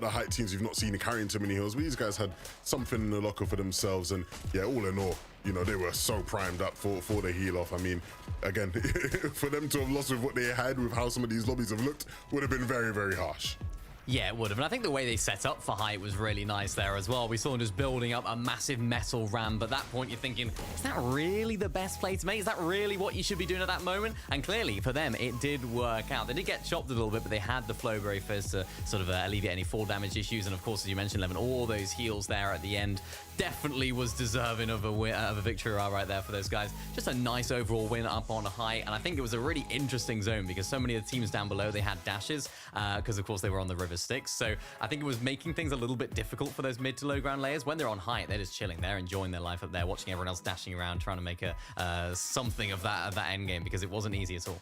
of the height teams you've not seen carrying too many heals, but these guys had something in the locker for themselves, and yeah, all in all, you know, they were so primed up for the heal off. I mean, again, for them to have lost with what they had, with how some of these lobbies have looked, would have been very, very harsh. Yeah, it would have. And I think the way they set up for height was really nice there as well. We saw them just building up a massive metal ramp. At that point, you're thinking, is that really the best play to make? Is that really what you should be doing at that moment? And clearly, for them, it did work out. They did get chopped a little bit, but they had the Flowberry Fizz to sort of alleviate any fall damage issues. And of course, as you mentioned, Levin, all those heals there at the end definitely was deserving of a victory right there for those guys. Just a nice overall win up on height. And I think it was a really interesting zone because so many of the teams down below, they had dashes because, of course, they were on the river Styx. So I think it was making things a little bit difficult for those mid to low ground layers. When they're on height, they're just chilling. They're enjoying their life up there, watching everyone else dashing around, trying to make something of that end game because it wasn't easy at all.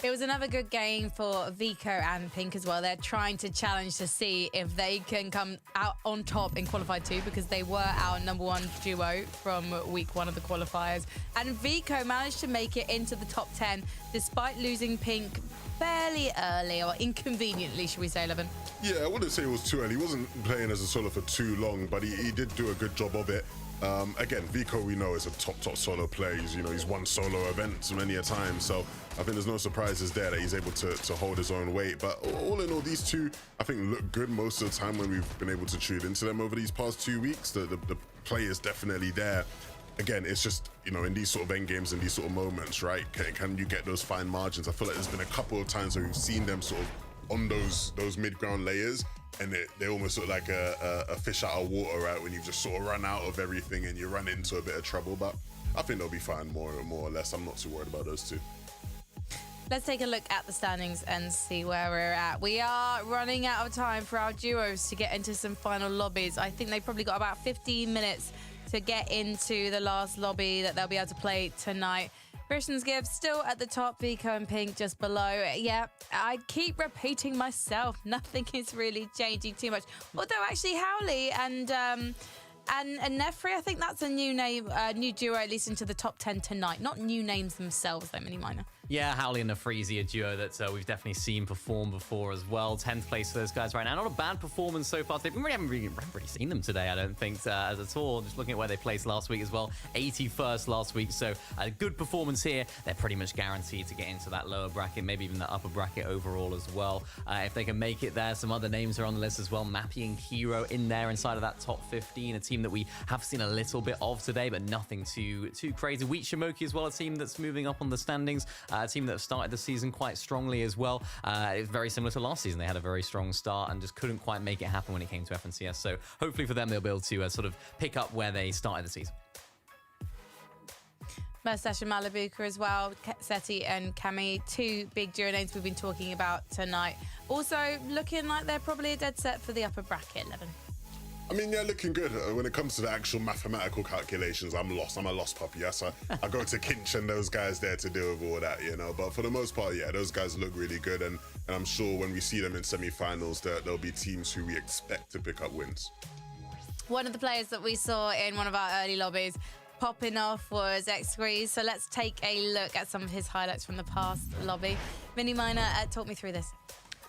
It was another good game for Vico and Pink as well. They're trying to challenge to see if they can come out on top in Qualified 2 because they were our #1 duo from week 1 of the qualifiers. And Vico managed to make it into the top 10 despite losing Pink fairly early, or inconveniently, should we say, Levin? Yeah, I wouldn't say it was too early. He wasn't playing as a solo for too long, but he did do a good job of it. Again, Vico, we know, is a top solo player. He's won solo events many a time, so I think there's no surprises there that he's able to hold his own weight. But all in all, these two, I think, look good most of the time when we've been able to tune into them over these past 2 weeks. The play is definitely there. Again, it's just, in these sort of end games and these sort of moments, right? Can you get those fine margins? I feel like there's been a couple of times where we've seen them sort of on those mid-ground layers, and they almost look like a fish out of water, right? When you've just sort of run out of everything and you run into a bit of trouble. But I think they'll be fine more or less. I'm not too worried about those two. Let's take a look at the standings and see where we're at. We are running out of time for our duos to get into some final lobbies. I think they've probably got about 15 minutes to get into the last lobby that they'll be able to play tonight. Christian's Give still at the top, Vico and Pink just below. Yeah, I keep repeating myself. Nothing is really changing too much. Although actually Howley and Nefri, I think that's a new name, new duo, at least into the top 10 tonight. Not new names themselves, though, Mini Miner. Yeah, Howley and Nefreezy, a duo that we've definitely seen perform before as well. 10th place for those guys right now. Not a bad performance so far. We haven't really seen them today, I don't think, as at all. Just looking at where they placed last week as well. 81st last week, so a good performance here. They're pretty much guaranteed to get into that lower bracket, maybe even the upper bracket overall as well. If they can make it there, some other names are on the list as well. Mappy and Hero in there inside of that top 15, a team that we have seen a little bit of today, but nothing too crazy. Wheat Shimoki as well, a team that's moving up on the standings. A team that have started the season quite strongly as well. It's very similar to last season. They had a very strong start and just couldn't quite make it happen when it came to FNCS. So hopefully for them, they'll be able to sort of pick up where they started the season. Mustache and Malibuka as well. Seti and Kami, two big duo names we've been talking about tonight. Also looking like they're probably a dead set for the upper bracket, Levin. I mean, yeah, looking good. When it comes to the actual mathematical calculations, I'm lost. I'm a lost puppy. Yes, I go to Kinch and those guys there to deal with all that, But for the most part, yeah, those guys look really good. And I'm sure when we see them in semi-finals, there'll be teams who we expect to pick up wins. One of the players that we saw in one of our early lobbies popping off was X-Squeeze. So let's take a look at some of his highlights from the past lobby. Mini Miner, talk me through this.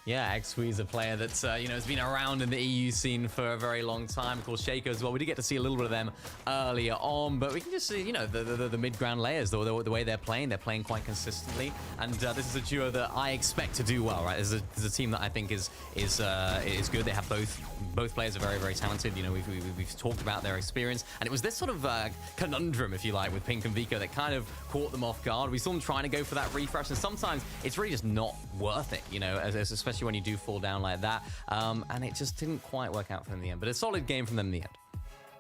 Yeah, X-Squeeze, a player that has been around in the EU scene for a very long time. Of course, Shaco as well. We did get to see a little bit of them earlier on, but we can just see, the mid-ground layers, the way they're playing quite consistently. And this is a duo that I expect to do well, right? This is a team that I think is good. They have both players are very, very talented. We've talked about their experience, and it was this sort of conundrum, if you like, with Pink and Vico that kind of caught them off guard. We saw them trying to go for that refresh, and sometimes it's really just not worth it, especially when you do fall down like that. And it just didn't quite work out for them in the end. But a solid game from them in the end.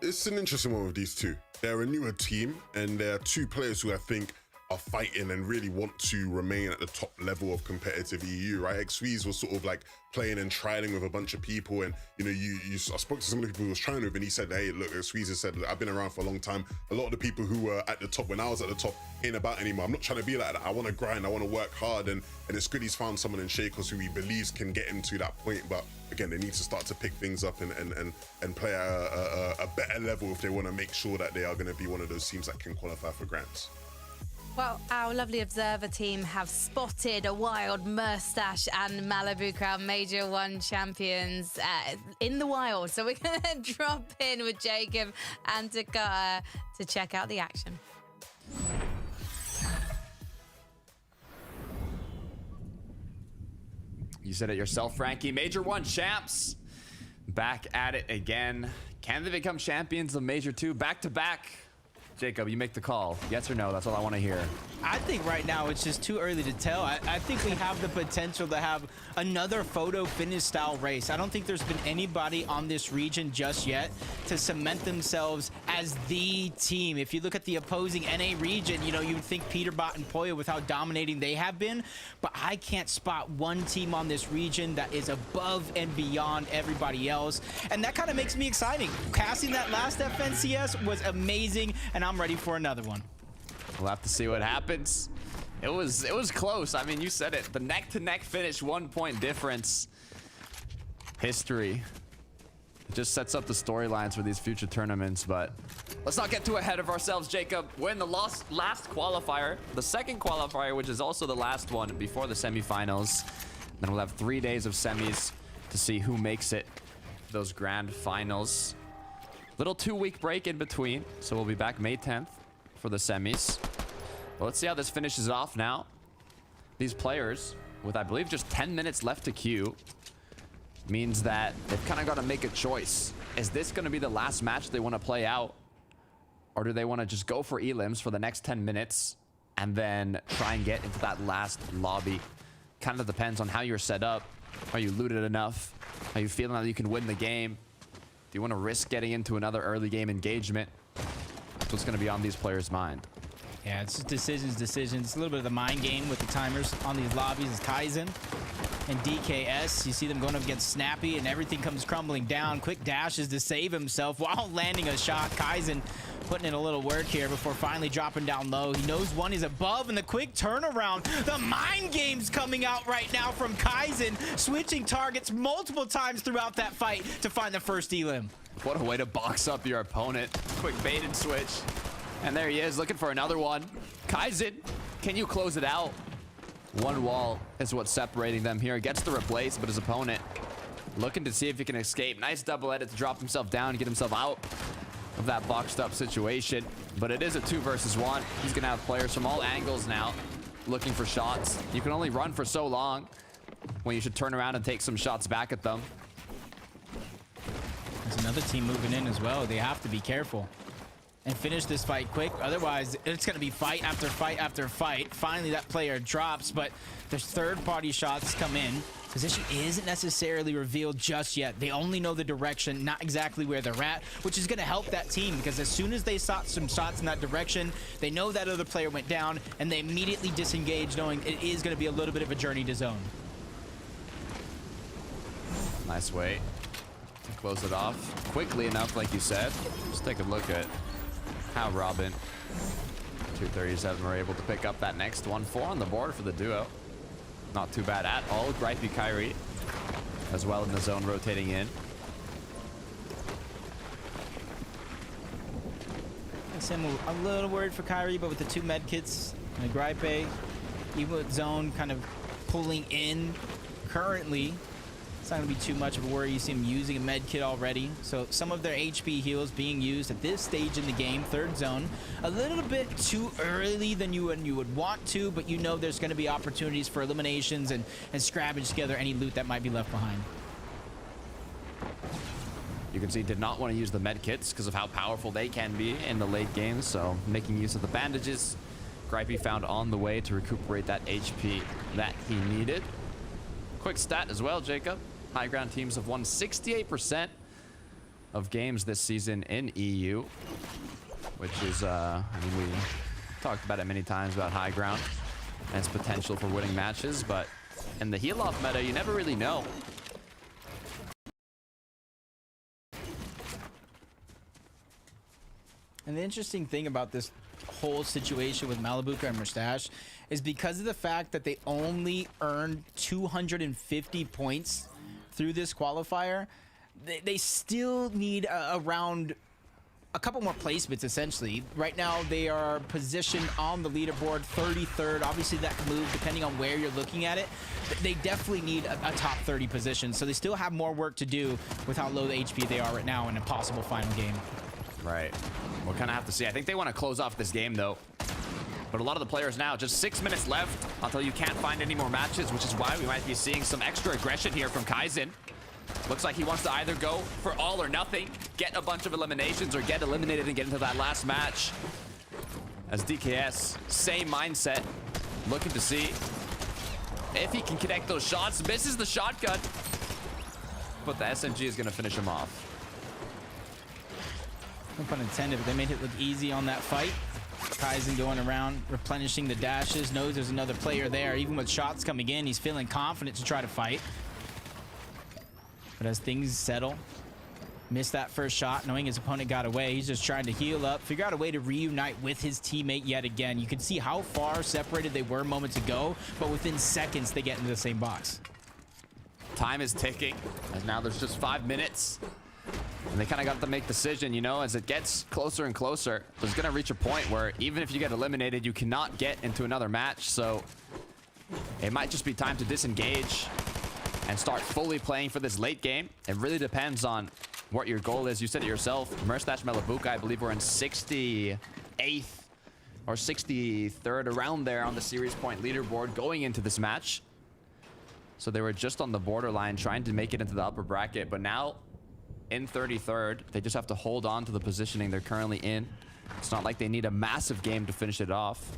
It's an interesting one with these two. They're a newer team, and they're two players who I think are fighting and really want to remain at the top level of competitive EU, right? X-Squeeze was sort of like playing and trialing with a bunch of people, and I spoke to some of the people he was trying with, and he said, hey, look, X-Squeeze has said, I've been around for a long time. A lot of the people who were at the top when I was at the top ain't about anymore. I'm not trying to be like that. I want to grind, I want to work hard, and it's good he's found someone in Shakos who he believes can get him to that point. But again, they need to start to pick things up and play a better level if they want to make sure that they are going to be one of those teams that can qualify for grants. Well, our lovely observer team have spotted a wild Mustache and Malibu Crown Major 1 champions in the wild. So we're going to drop in with Jacob and Takata to check out the action. You said it yourself, Frankie. Major 1 champs. Back at it again. Can they become champions of Major 2 back-to-back? Jacob, you make the call. Yes or no? That's all I want to hear. I think right now it's just too early to tell. I think we have the potential to have another photo finish style race. I don't think there's been anybody on this region just yet to cement themselves as the team. If you look at the opposing NA region, you know, you would think Peterbot and Poya with how dominating they have been, but I can't spot one team on this region that is above and beyond everybody else. And that kind of makes me exciting. Casting that last FNCS was amazing, and I'm ready for another one. We'll have to see what happens. It was close. I mean, you said it. The neck-to-neck finish, 1 point difference. History. It just sets up the storylines for these future tournaments, but let's not get too ahead of ourselves, Jacob. We're in the last qualifier, the second qualifier, which is also the last one before the semifinals. Then we'll have 3 days of semis to see who makes it to those grand finals. Little 2-week break in between, so we'll be back May 10th for the semis. Well, let's see how this finishes off now. These players, with I believe just 10 minutes left to queue, means that they've kind of got to make a choice. Is this going to be the last match they want to play out? Or do they want to just go for elims for the next 10 minutes and then try and get into that last lobby? Kind of depends on how you're set up. Are you looted enough? Are you feeling that you can win the game? Do you want to risk getting into another early game engagement? That's what's going to be on these players' mind. Yeah, it's just decisions. It's a little bit of the mind game with the timers on these lobbies. Is Kaizen and DKS. You see them going up against Snappy, and everything comes crumbling down. Quick dashes to save himself while landing a shot. Kaizen putting in a little work here before finally dropping down low. He knows one is above, and the quick turnaround. The mind game's coming out right now from Kaizen, switching targets multiple times throughout that fight to find the first elim. What a way to box up your opponent. Quick bait and switch. And there he is, looking for another one. Kaizen, can you close it out? One wall is what's separating them here. Gets the replace, but his opponent looking to see if he can escape. Nice double edit to drop himself down and get himself out of that boxed up situation. But it is a 2 versus 1. He's gonna have players from all angles now looking for shots. You can only run for so long when you should turn around and take some shots back at them. There's another team moving in as well. They have to be careful and finish this fight quick. Otherwise, it's going to be fight after fight after fight. Finally, that player drops, but there's third-party shots come in. Position isn't necessarily revealed just yet. They only know the direction, not exactly where they're at, which is going to help that team because as soon as they saw some shots in that direction, they know that other player went down, and they immediately disengage, knowing it is going to be a little bit of a journey to zone. Nice way to close it off quickly enough, like you said. Just take a look at how Robin 237 were able to pick up that next one. 4 on the board for the duo. Not too bad at all. Gripey Kyrie as well in the zone, rotating in. I'm a little worried for Kyrie, but with the 2 med kits and the Gripe, even with zone kind of pulling in currently, it's not going to be too much of a worry. You see him using a med kit already. So some of their HP heals being used at this stage in the game, 3rd zone. A little bit too early than you would want to, but you know there's going to be opportunities for eliminations and scrabbage together any loot that might be left behind. You can see did not want to use the med kits because of how powerful they can be in the late game. So making use of the bandages. Gripey found on the way to recuperate that HP that he needed. Quick stat as well, Jacob. High ground teams have won 68% of games this season in EU, which is, I mean, we talked about it many times about high ground and its potential for winning matches, but in the heal-off meta, you never really know. And the interesting thing about this whole situation with Malibuca and Mustache is because of the fact that they only earned 250 points through this qualifier, they still need around a couple more placements, essentially. Right now, they are positioned on the leaderboard, 33rd. Obviously, that can move depending on where you're looking at it. But they definitely need a top 30 position, so they still have more work to do with how low the HP they are right now in a possible final game. Right. We'll kind of have to see. I think they want to close off this game, though. But a lot of the players now, just 6 minutes left until you can't find any more matches, which is why we might be seeing some extra aggression here from Kaizen. Looks like he wants to either go for all or nothing, get a bunch of eliminations, or get eliminated and get into that last match. As DKS, same mindset, looking to see if he can connect those shots. Misses the shotgun, but the SMG is going to finish him off. No pun intended, but they made it look easy on that fight. Kaizen going around, replenishing the dashes, knows there's another player there. Even with shots coming in, he's feeling confident to try to fight. But as things settle, missed that first shot, knowing his opponent got away. He's just trying to heal up, figure out a way to reunite with his teammate yet again. You can see how far separated they were moments ago, but within seconds, they get into the same box. Time is ticking, as now there's just 5 minutes. And they kind of got to make a decision, you know, as it gets closer and closer. There's going to reach a point where even if you get eliminated, you cannot get into another match. So it might just be time to disengage and start fully playing for this late game. It really depends on what your goal is. You said it yourself. Merstash Melabuka, I believe we're in 68th or 63rd, around there on the series point leaderboard going into this match. So they were just on the borderline trying to make it into the upper bracket, but now in 33rd, they just have to hold on to the positioning they're currently in. It's not like they need a massive game to finish it off.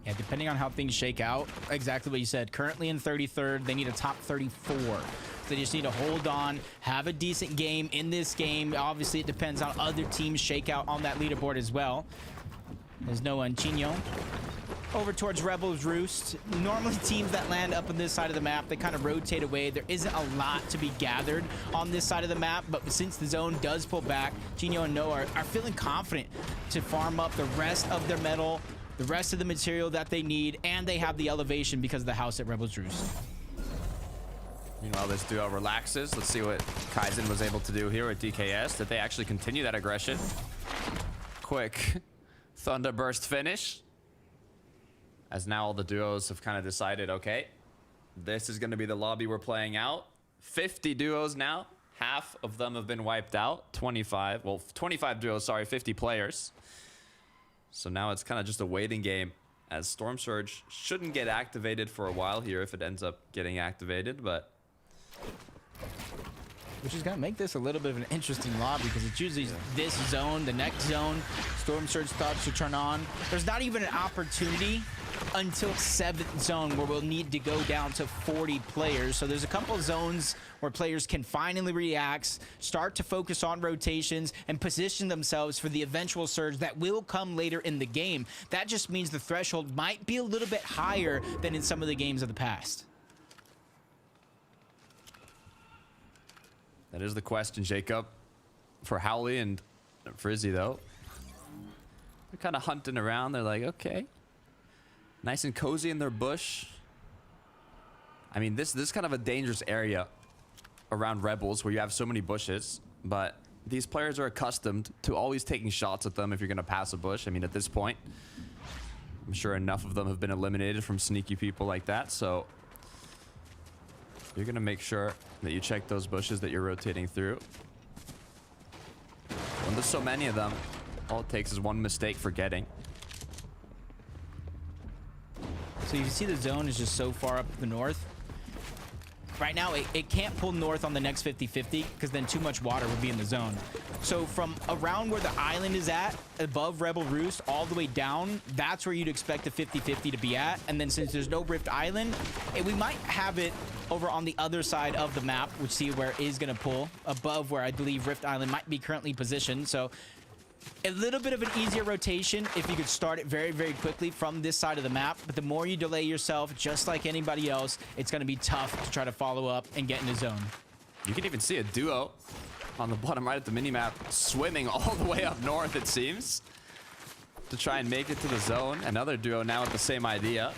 Yeah, depending on how things shake out, exactly what you said. Currently in 33rd, they need a top 34. They just need to hold on, have a decent game in this game. Obviously, it depends on how other teams shake out on that leaderboard as well. There's Noah and Chino over towards Rebel's Roost. Normally, teams that land up on this side of the map, they kind of rotate away. There isn't a lot to be gathered on this side of the map, but since the zone does pull back, Chino and Noah are feeling confident to farm up the rest of their metal, the rest of the material that they need, and they have the elevation because of the house at Rebel's Roost. Meanwhile, this duo relaxes. Let's see what Kaizen was able to do here with DKS. Did they actually continue that aggression? Quick Thunderburst finish. As now all the duos have kind of decided, okay, this is going to be the lobby we're playing out. 50 duos now. Half of them have been wiped out. 25 duos, sorry, 50 players. So now it's kind of just a waiting game, as Storm Surge shouldn't get activated for a while here if it ends up getting activated, but which is going to make this a little bit of an interesting lobby, because it's usually this zone, the next zone, Storm Surge starts to turn on. There's not even an opportunity until 7th zone where we'll need to go down to 40 players. So there's a couple zones where players can finally react, start to focus on rotations, and position themselves for the eventual surge that will come later in the game. That just means the threshold might be a little bit higher than in some of the games of the past. that is the question, Jacob. For Howley and Frizzy, though, they're kind of hunting around. They're like, okay, nice and cozy in their bush. I mean, this is kind of a dangerous area around Rebels where you have so many bushes, but these players are accustomed to always taking shots at them if you're going to pass a bush. I mean, at this point, I'm sure enough of them have been eliminated from sneaky people like that, so you're going to make sure that you check those bushes that you're rotating through. When there's so many of them, all it takes is one mistake forgetting. So you can see the zone is just so far up the north. Right now, it can't pull north on the next 50-50 because then too much water would be in the zone. So from around where the island is at, above Rebel Roost, all the way down, that's where you'd expect the 50-50 to be at. And then since there's no Rift Island, we might have it over on the other side of the map, which see where it is going to pull, above where I believe Rift Island might be currently positioned. So a little bit of an easier rotation if you could start it very, very quickly from this side of the map. But the more you delay yourself, just like anybody else, it's going to be tough to try to follow up and get in the zone. You can even see a duo on the bottom right of the minimap swimming all the way up north, it seems, to try and make it to the zone. Another duo now with the same idea.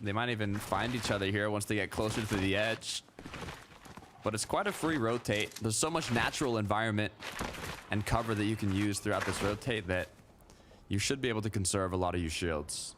They might even find each other here once they get closer to the edge. but it's quite a free rotate. There's so much natural environment and cover that you can use throughout this rotate that you should be able to conserve a lot of your shields.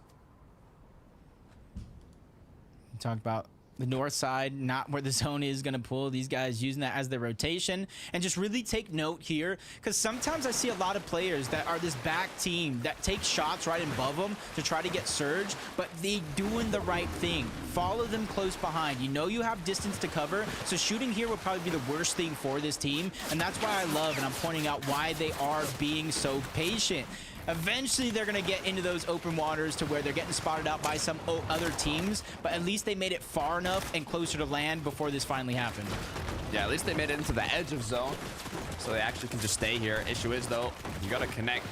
Talk about the north side, not where the zone is going to pull. These guys using that as their rotation. And just really take note here, because sometimes I see a lot of players that are this back team that take shots right above them to try to get surge, but they doing the right thing. Follow them close behind. You know you have distance to cover, so shooting here would probably be the worst thing for this team. And that's why I love, and I'm pointing out why they are being so patient. Eventually, they're going to get into those open waters to where they're getting spotted out by some other teams, but at least they made it far enough and closer to land before this finally happened. Yeah, at least they made it into the edge of zone, so they actually can just stay here. Issue is, though, you got to connect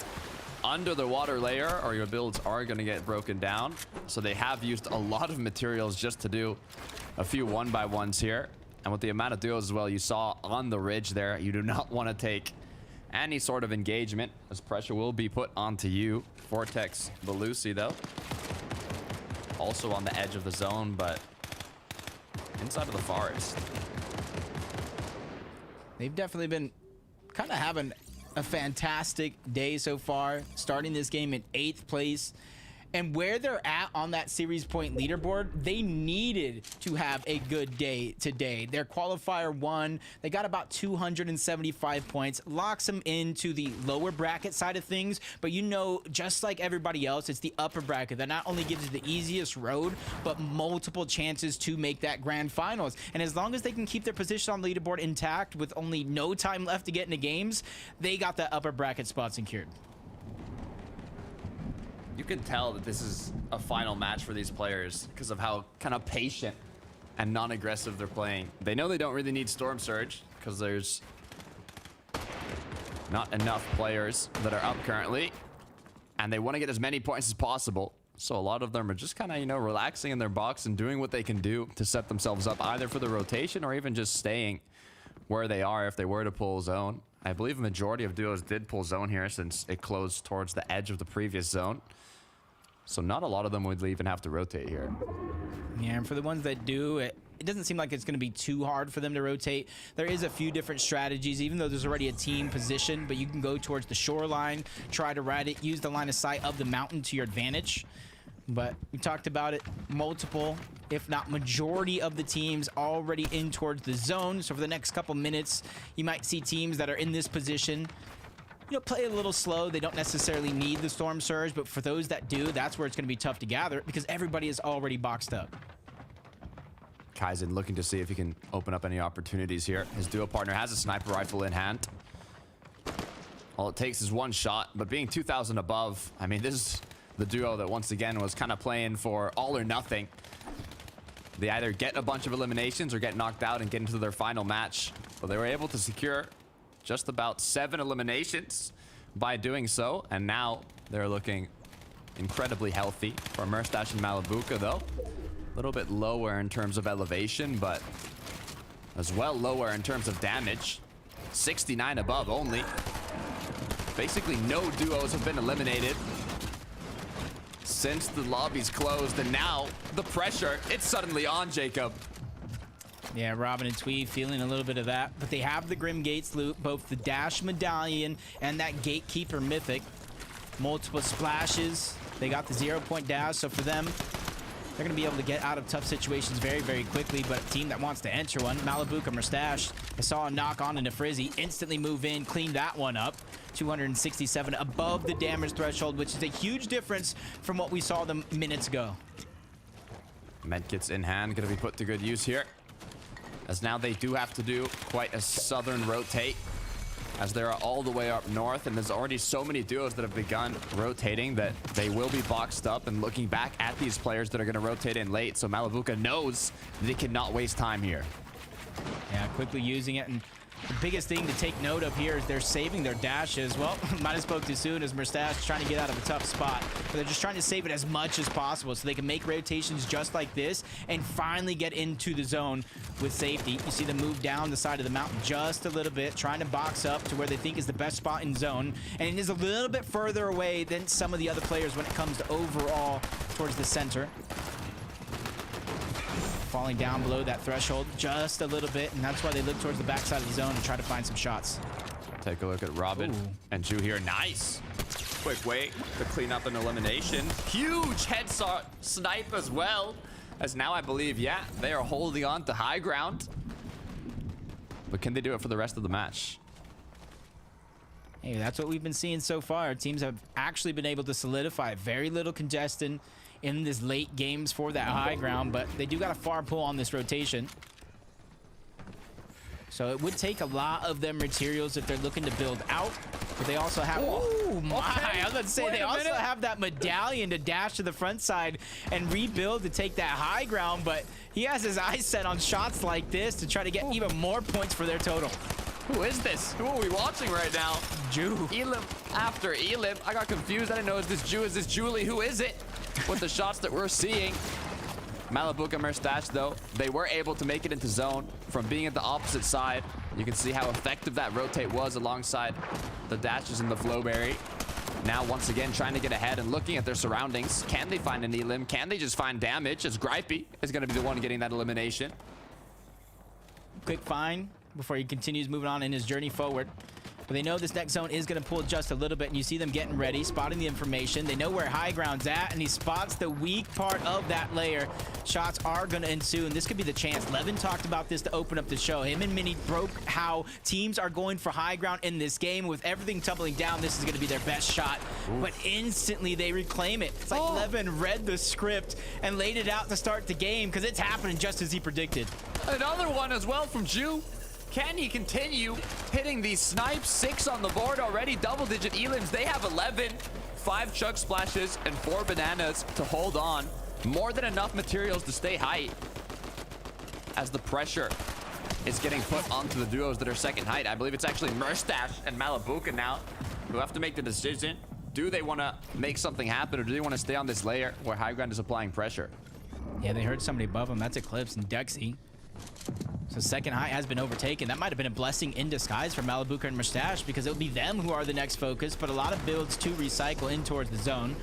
under the water layer or your builds are going to get broken down. So they have used a lot of materials just to do a few 1-by-1s here. And with the amount of duos as well you saw on the ridge there, you do not want to take any sort of engagement, as pressure will be put onto you. Vortex Belusi, though, also on the edge of the zone, but inside of the forest. They've definitely been kind of having a fantastic day so far, starting this game in 8th place. And where they're at on that series point leaderboard, they needed to have a good day today. Their qualifier 1, they got about 275 points, locks them into the lower bracket side of things. But you know, just like everybody else, it's the upper bracket that not only gives you the easiest road, but multiple chances to make that grand finals. And as long as they can keep their position on the leaderboard intact with only no time left to get into games, they got that upper bracket spot secured. You can tell that this is a final match for these players because of how kind of patient and non-aggressive they're playing. They know they don't really need Storm Surge because there's not enough players that are up currently, and they want to get as many points as possible. So a lot of them are just kind of, you know, relaxing in their box and doing what they can do to set themselves up either for the rotation or even just staying where they are if they were to pull zone. I believe a majority of duos did pull zone here since it closed towards the edge of the previous zone. So not a lot of them would even have to rotate here. Yeah, and for the ones that do, it doesn't seem like it's going to be too hard for them to rotate. There is a few different strategies, even though there's already a team position, but you can go towards the shoreline, try to ride it, use the line of sight of the mountain to your advantage. But we talked about it, multiple, if not majority of the teams already in towards the zone. So for the next couple minutes, you might see teams that are in this position, you know, play a little slow. They don't necessarily need the Storm Surge, but for those that do, that's where it's going to be tough to gather because everybody is already boxed up. Kaizen looking to see if he can open up any opportunities here. His duo partner has a sniper rifle in hand. All it takes is one shot, but being 2,000 above, I mean, this is the duo that once again was kind of playing for all or nothing. They either get a bunch of eliminations or get knocked out and get into their final match. But they were able to secure just about 7 eliminations by doing so. And now they're looking incredibly healthy. For Merstash and Malibuka, though, a little bit lower in terms of elevation, but as well lower in terms of damage. 69 above only. Basically no duos have been eliminated since the lobby's closed, and now the pressure, it's suddenly on, Jacob. Yeah, Robin and Twee feeling a little bit of that, but they have the Grim Gates loot, both the Dash Medallion and that Gatekeeper Mythic. Multiple splashes. They got the 0-point dash, so for them, they're going to be able to get out of tough situations very, very quickly, but a team that wants to enter one, Malibuka Merstash, I saw a knock on into Frizzy, instantly move in, clean that one up. 267 above the damage threshold, which is a huge difference from what we saw them minutes ago. Medkits in hand, going to be put to good use here, as now they do have to do quite a southern rotate, as they're all the way up north, and there's already so many duos that have begun rotating that they will be boxed up and looking back at these players that are going to rotate in late. So Malibuka knows they cannot waste time here. Yeah, quickly using it, and the biggest thing to take note of here is they're saving their dashes. Well, might have spoke too soon as Merstash trying to get out of a tough spot, but they're just trying to save it as much as possible so they can make rotations just like this and finally get into the zone with safety. You see them move down the side of the mountain just a little bit, trying to box up to where they think is the best spot in zone, and it is a little bit further away than some of the other players when it comes to overall towards the center. falling down below that threshold just a little bit, and that's why they look towards the backside of the zone and try to find some shots. Take a look at Robin and Ju here. Nice. Quick way to clean up an elimination. Huge headshot snipe as well. As now I believe, yeah, they are holding on to high ground. But can they do it for the rest of the match? Hey, that's what we've been seeing so far. Teams have actually been able to solidify very little congestion in this late games for that high ground, but they do got a far pull on this rotation. So it would take a lot of them materials if they're looking to build out, but they also have, oh my, I was about to say, they also have that medallion to dash to the front side and rebuild to take that high ground, but he has his eyes set on shots like this to try to get even more points for their total. Who is this? Who are we watching right now? Ju. Elim after Elim. I got confused. I didn't know, is this Ju? Is this Julie? Who is it? With the shots that we're seeing. Malibuca and Merstash, though, they were able to make it into zone from being at the opposite side. You can see how effective that rotate was alongside the dashes and the Flowberry. Now, once again, trying to get ahead and looking at their surroundings. Can they find an Elim? Can they just find damage? As Gripey is going to be the one getting that elimination. Quick find before he continues moving on in his journey forward. But they know this next zone is going to pull just a little bit, and you see them getting ready, spotting the information. They know where high ground's at, and he spots the weak part of that layer. Shots are going to ensue, and this could be the chance. Levin talked about this to open up the show. Him and Mini broke how teams are going for high ground in this game. With everything tumbling down, this is going to be their best shot. Ooh. But instantly, they reclaim it. It's like Levin read the script and laid it out to start the game, because it's happening just as he predicted. Another one as well from Ju. Can he continue hitting these snipes? 6 on the board already, double-digit Elims. They have 11, 5 chug splashes, and 4 bananas to hold on. More than enough materials to stay height. As the pressure is getting put onto the duos that are second height. I believe it's actually Merstash and Malibuca now who have to make the decision. Do they want to make something happen, or do they want to stay on this layer where high ground is applying pressure? Yeah, they heard somebody above them. That's Eclipse and Dexy. So second high has been overtaken. That might have been a blessing in disguise for Malibuca and Merstash, because it would be them who are the next focus, but a lot of builds to recycle in towards the zone.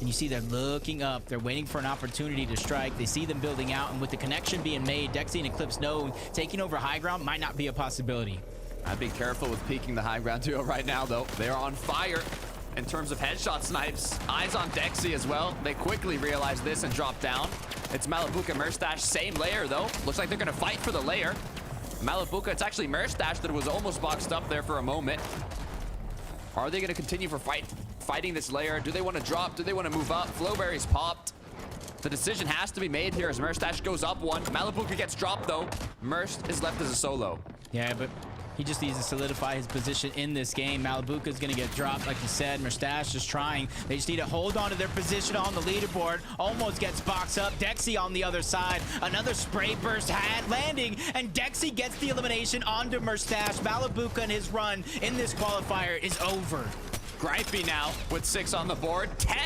And you see they're looking up. They're waiting for an opportunity to strike. They see them building out, and with the connection being made, Dexy and Eclipse know taking over high ground might not be a possibility. I'd be careful with peeking the high ground duo right now, though. They're on fire in terms of headshot snipes. Eyes on Dexy as well. They quickly realize this and drop down. It's Malibuca, Merstash, same layer though. Looks like they're gonna fight for the layer. Malibuca, it's actually Merstash that was almost boxed up there for a moment. Are they gonna continue for fighting this layer? Do they want to drop? Do they want to move up? Flowberry's popped. The decision has to be made here as Merstash goes up one. Malibuca gets dropped though. Merst is left as a solo. Yeah, but he just needs to solidify his position in this game. Malibuca is going to get dropped, like you said. Merstash is trying. They just need to hold on to their position on the leaderboard. Almost gets boxed up. Dexy on the other side. Another spray burst landing, and Dexy gets the elimination onto Merstash. Malibuca and his run in this qualifier is over. Gripey now with 6 on the board. 10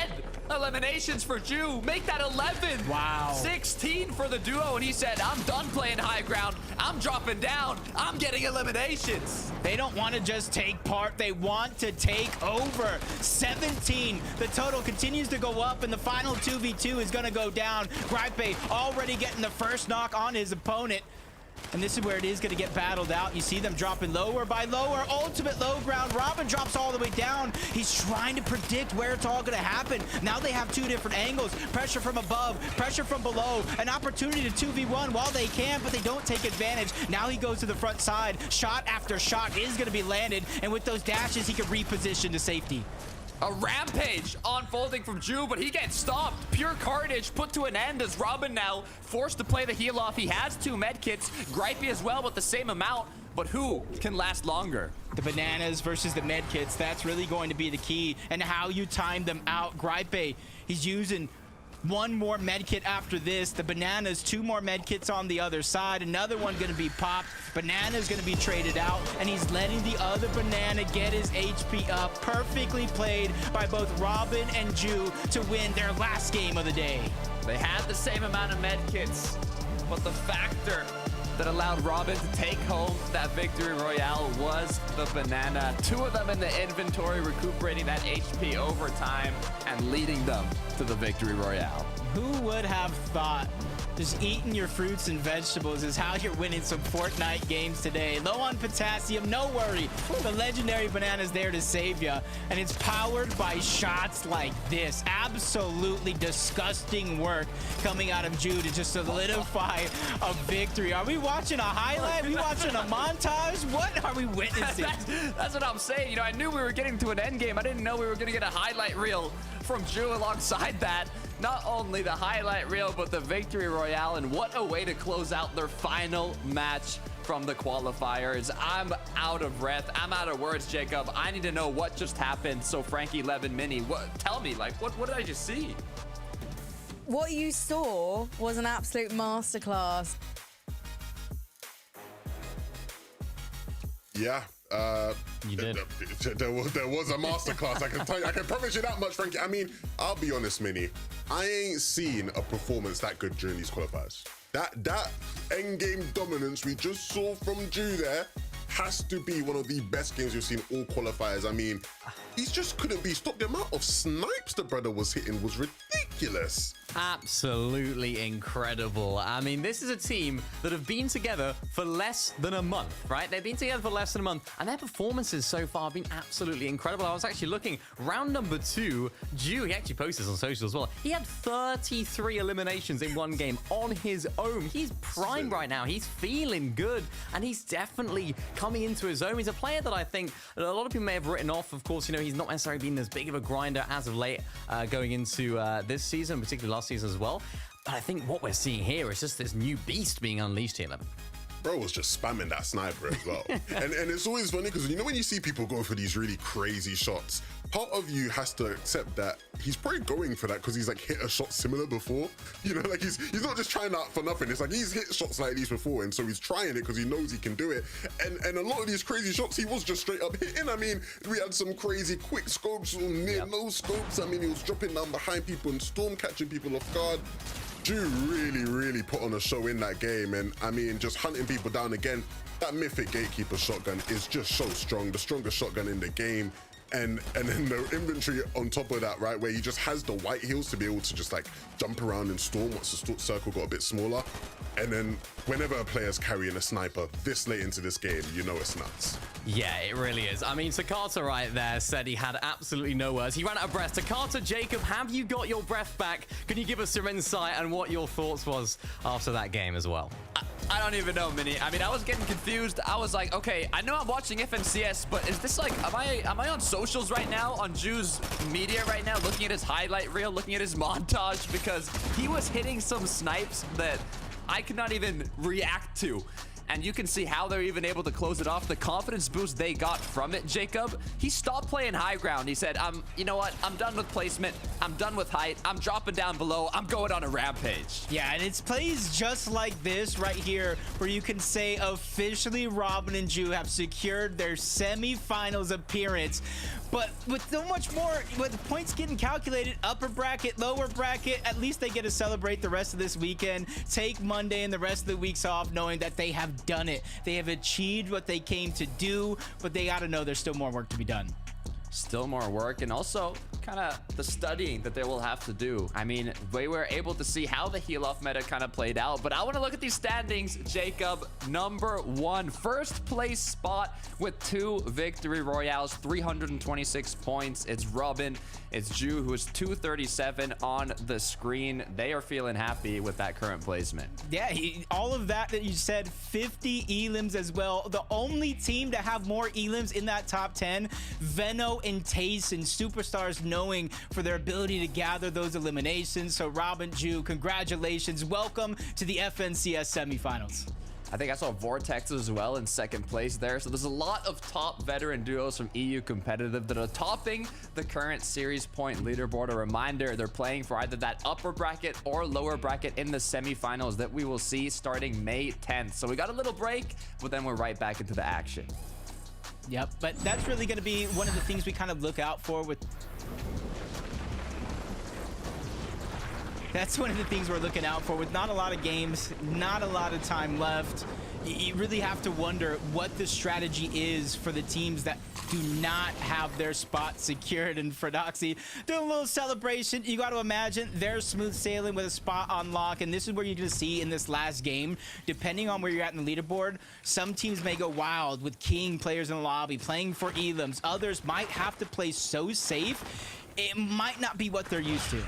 eliminations for Ju. Make that 11. Wow. 16 for the duo, and he said, I'm done playing high ground. I'm dropping down. I'm getting eliminations. They don't want to just take part. They want to take over. 17. The total continues to go up, and the final 2v2 is going to go down. Gripey already getting the first knock on his opponent. And this is where it is going to get battled out. You see them dropping lower by lower. Ultimate low ground. Robin drops all the way down. He's trying to predict where it's all going to happen. Now they have 2 different angles. Pressure from above, pressure from below. An opportunity to 2v1 while they can, but they don't take advantage. Now he goes to the front side. Shot after shot is going to be landed. And with those dashes, he can reposition to safety. A rampage unfolding from Ju, but he gets stopped. Pure carnage put to an end as Robin now forced to play the heal off. He has 2 medkits. Gripey as well with the same amount, but who can last longer? The bananas versus the medkits, that's really going to be the key, and how you time them out. Gripey, he's using 1 more medkit after this. The bananas, 2 more medkits on the other side. Another one going to be popped. Banana's going to be traded out, and he's letting the other banana get his HP up. Perfectly played by both Robin and Ju to win their last game of the day. They had the same amount of medkits, but the factor that allowed Robin to take home that victory royale was the banana. 2 of them in the inventory, recuperating that HP over time and leading them to the victory royale. Who would have thought just eating your fruits and vegetables is how you're winning some Fortnite games today? Low on potassium, no worry. The legendary banana's there to save you, and it's powered by shots like this. Absolutely disgusting work coming out of Jude to just solidify a victory. Are we watching a highlight? Are we watching a montage? What are we witnessing? That's what I'm saying. You know, I knew we were getting to an end game. I didn't know we were going to get a highlight reel from Drew alongside that. Not only the highlight reel, but the victory royale, and what a way to close out their final match from the qualifiers. I'm out of breath. I'm out of words, Jacob. I need to know what just happened. So Frankie Levin Mini, tell me, like, what did I just see? What you saw was an absolute masterclass. Yeah. You did. There was a masterclass. I can tell you. I can promise you that much, Frankie. I mean, I'll be honest, Minnie. I ain't seen a performance that good during these qualifiers. That end-game dominance we just saw from Drew there has to be one of the best games we've seen all qualifiers. I mean, he just couldn't be stopped. The amount of snipes the brother was hitting was ridiculous. Absolutely incredible. I mean, this is a team that have been together for less than a month, right? They've been together for less than a month, and their performances so far have been absolutely incredible. I was actually looking, round number 2, Jew, he actually posted this on social as well. He had 33 eliminations in one game on his own. He's prime right now. He's feeling good, and he's definitely coming into his own. He's a player that I think a lot of people may have written off. Of course, you know, he's not necessarily been as big of a grinder as of late going into this season, particularly last season as well. But I think what we're seeing here is just this new beast being unleashed here, Levin. Bro was just spamming that sniper as well. and it's always funny because, you know, when you see people go for these really crazy shots, part of you has to accept that he's probably going for that because he's like hit a shot similar before. You know, like he's not just trying that for nothing. It's like he's hit shots like these before, and so he's trying it because he knows he can do it. And a lot of these crazy shots he was just straight up hitting. I mean, we had some crazy quick scopes or near no scopes. I mean, he was dropping down behind people and storm catching people off guard. Drew really put on a show in that game, and I mean, just hunting people down again. That Mythic Gatekeeper shotgun is just so strong, the strongest shotgun in the game. And then the inventory on top of that, right, where he just has the white heals to be able to just like jump around and storm once the circle got a bit smaller. And then whenever a player's carrying a sniper this late into this game, you know it's nuts. Yeah, it really is. I mean, Takata right there said he had absolutely no words. He ran out of breath. Takata, Jacob, have you got your breath back? Can you give us some insight on what your thoughts was after that game as well? I don't even know, Minnie. I mean, I was getting confused. I was like, okay, I know I'm watching FNCS, but is this like, am I on socials right now, on Drew's media right now, looking at his highlight reel, looking at his montage? Because he was hitting some snipes that I could not even react to. And you can see how they're even able to close it off. The confidence boost they got from it, Jacob. He stopped playing high ground. He said, you know what? I'm done with placement. I'm done with height. I'm dropping down below. I'm going on a rampage. Yeah, and it's plays just like this right here where you can say officially Robin and Jew have secured their semifinals appearance. But with so much more, with points getting calculated, upper bracket, lower bracket, at least they get to celebrate the rest of this weekend, take Monday and the rest of the weeks off, knowing that they have done it. They have achieved what they came to do, but they got to know there's still more work to be done. Still more work, and also kind of the studying that they will have to do. I mean, we were able to see how the heal off meta kind of played out, but I want to look at these standings. Jacob, number 1, first place spot with 2 victory royales, 326 points. It's Robin, it's Jew, who is 237 on the screen. They are feeling happy with that current placement. Yeah, all of that you said, 50 elims as well. The only team to have more elims in that top 10, Veno and Tace, and superstars knowing for their ability to gather those eliminations. So Robin, Jew, congratulations. Welcome to the FNCS semifinals. I think I saw Vortex as well in second place there. So there's a lot of top veteran duos from EU Competitive that are topping the current series point leaderboard. A reminder, they're playing for either that upper bracket or lower bracket in the semifinals that we will see starting May 10th. So we got a little break, but then we're right back into the action. Yep, but that's really going to be one of the things we kind of look out for with... That's one of the things we're looking out for with not a lot of games, not a lot of time left. you really have to wonder what the strategy is for the teams that do not have their spot secured. And Frodoxy doing a little celebration. You got to imagine they're smooth sailing with a spot on lock, and this is where you're going to see in this last game, depending on where you're at in the leaderboard, some teams may go wild with king players in the lobby playing for elims. Others might have to play so safe, it might not be what they're used to.